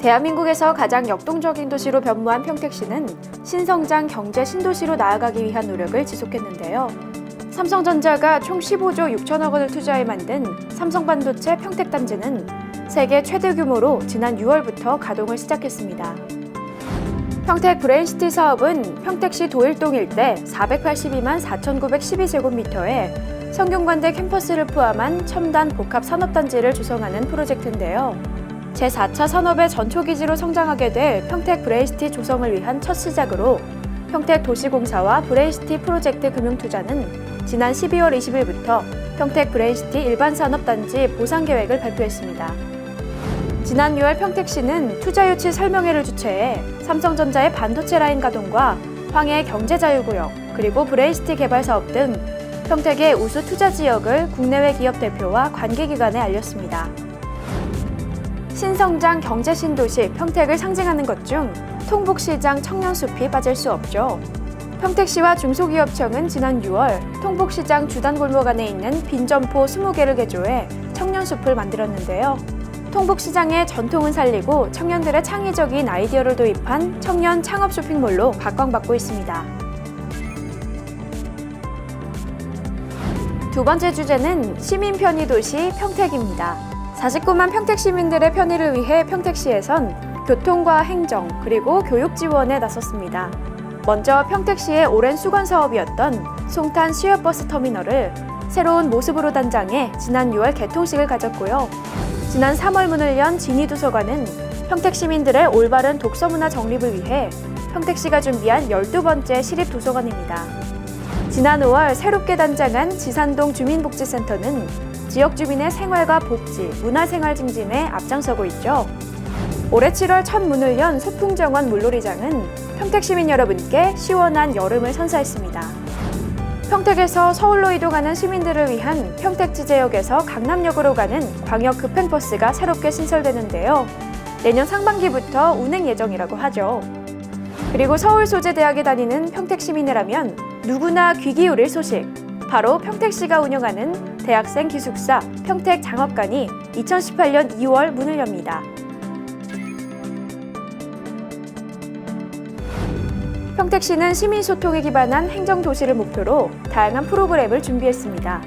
대한민국에서 가장 역동적인 도시로 변모한 평택시는 신성장 경제 신도시로 나아가기 위한 노력을 지속했는데요. 삼성전자가 총 15조 6천억 원을 투자해 만든 삼성반도체 평택단지는 세계 최대 규모로 지난 6월부터 가동을 시작했습니다. 평택 브레인시티 사업은 평택시 도일동 일대 482만 4,912제곱미터의 성균관대 캠퍼스를 포함한 첨단 복합 산업단지를 조성하는 프로젝트인데요. 제4차 산업의 전초기지로 성장하게 될 평택 브레인시티 조성을 위한 첫 시작으로 평택도시공사와 브레인시티 프로젝트 금융투자는 지난 12월 20일부터 평택 브레인시티 일반산업단지 보상계획을 발표했습니다. 지난 6월 평택시는 투자유치 설명회를 주최해 삼성전자의 반도체 라인 가동과 황해 경제자유구역, 그리고 브레인시티 개발 사업 등 평택의 우수 투자 지역을 국내외 기업 대표와 관계기관에 알렸습니다. 신성장 경제 신도시 평택을 상징하는 것 중 통북시장 청년숲이 빠질 수 없죠. 평택시와 중소기업청은 지난 6월 통북시장 주단골목 안에 있는 빈 점포 20개를 개조해 청년숲을 만들었는데요. 통북시장의 전통은 살리고 청년들의 창의적인 아이디어를 도입한 청년 창업 쇼핑몰로 각광받고 있습니다. 두 번째 주제는 시민 편의 도시 평택입니다. 49만 평택 시민들의 편의를 위해 평택시에선 교통과 행정, 그리고 교육 지원에 나섰습니다. 먼저 평택시의 오랜 수건 사업이었던 송탄 시외버스 터미널을 새로운 모습으로 단장해 지난 6월 개통식을 가졌고요. 지난 3월 문을 연 진이도서관은 평택 시민들의 올바른 독서문화 정립을 위해 평택시가 준비한 12번째 시립도서관입니다. 지난 5월 새롭게 단장한 지산동 주민복지센터는 지역 주민의 생활과 복지, 문화생활 증진에 앞장서고 있죠. 올해 7월 첫 문을 연 소풍정원 물놀이장은 평택 시민 여러분께 시원한 여름을 선사했습니다. 평택에서 서울로 이동하는 시민들을 위한 평택지제역에서 강남역으로 가는 광역 급행버스가 새롭게 신설되는데요. 내년 상반기부터 운행 예정이라고 하죠. 그리고 서울 소재대학에 다니는 평택 시민이라면 누구나 귀 기울일 소식. 바로 평택시가 운영하는 대학생 기숙사 평택장학관이 2018년 2월 문을 엽니다. 평택시는 시민소통에 기반한 행정도시를 목표로 다양한 프로그램을 준비했습니다.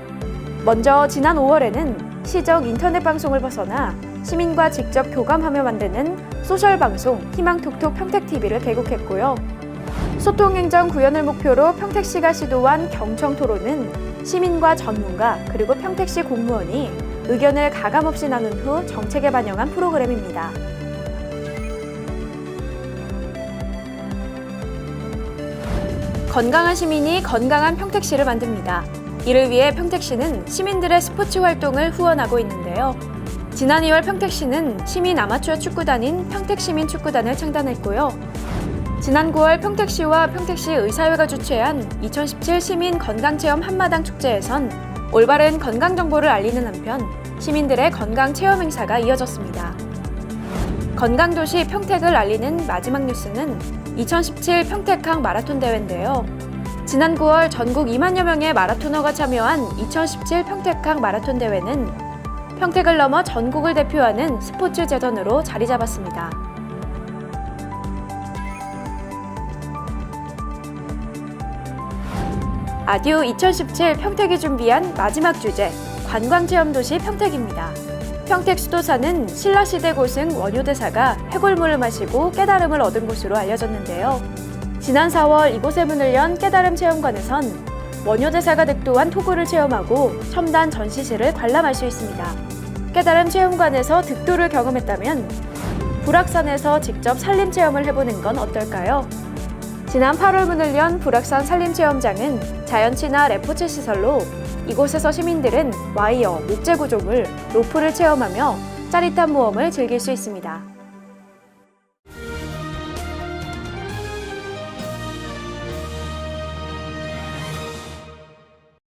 먼저 지난 5월에는 시적 인터넷 방송을 벗어나 시민과 직접 교감하며 만드는 소셜방송 희망톡톡 평택TV를 개국했고요. 소통행정 구현을 목표로 평택시가 시도한 경청토론은 시민과 전문가 그리고 평택시 공무원이 의견을 가감없이 나눈 후 정책에 반영한 프로그램입니다. 건강한 시민이 건강한 평택시를 만듭니다. 이를 위해 평택시는 시민들의 스포츠 활동을 후원하고 있는데요. 지난 2월 평택시는 시민 아마추어 축구단인 평택시민축구단을 창단했고요. 지난 9월 평택시와 평택시 의사회가 주최한 2017 시민 건강체험 한마당 축제에선 올바른 건강 정보를 알리는 한편 시민들의 건강 체험 행사가 이어졌습니다. 건강도시 평택을 알리는 마지막 뉴스는 2017 평택항 마라톤 대회인데요. 지난 9월 전국 2만여 명의 마라토너가 참여한 2017 평택항 마라톤 대회는 평택을 넘어 전국을 대표하는 스포츠 제전으로 자리 잡았습니다. 아듀 2017 평택이 준비한 마지막 주제, 관광체험도시 평택입니다. 평택 수도사는 신라시대 고승 원효대사가 해골물을 마시고 깨달음을 얻은 곳으로 알려졌는데요. 지난 4월 이곳에 문을 연 깨달음 체험관에선 원효대사가 득도한 토구를 체험하고 첨단 전시실을 관람할 수 있습니다. 깨달음 체험관에서 득도를 경험했다면 불악산에서 직접 산림 체험을 해보는 건 어떨까요? 지난 8월 문을 연 불악산 산림체험장은 자연친화 레포츠 시설로 이곳에서 시민들은 와이어, 목재 구조물, 로프를 체험하며 짜릿한 모험을 즐길 수 있습니다.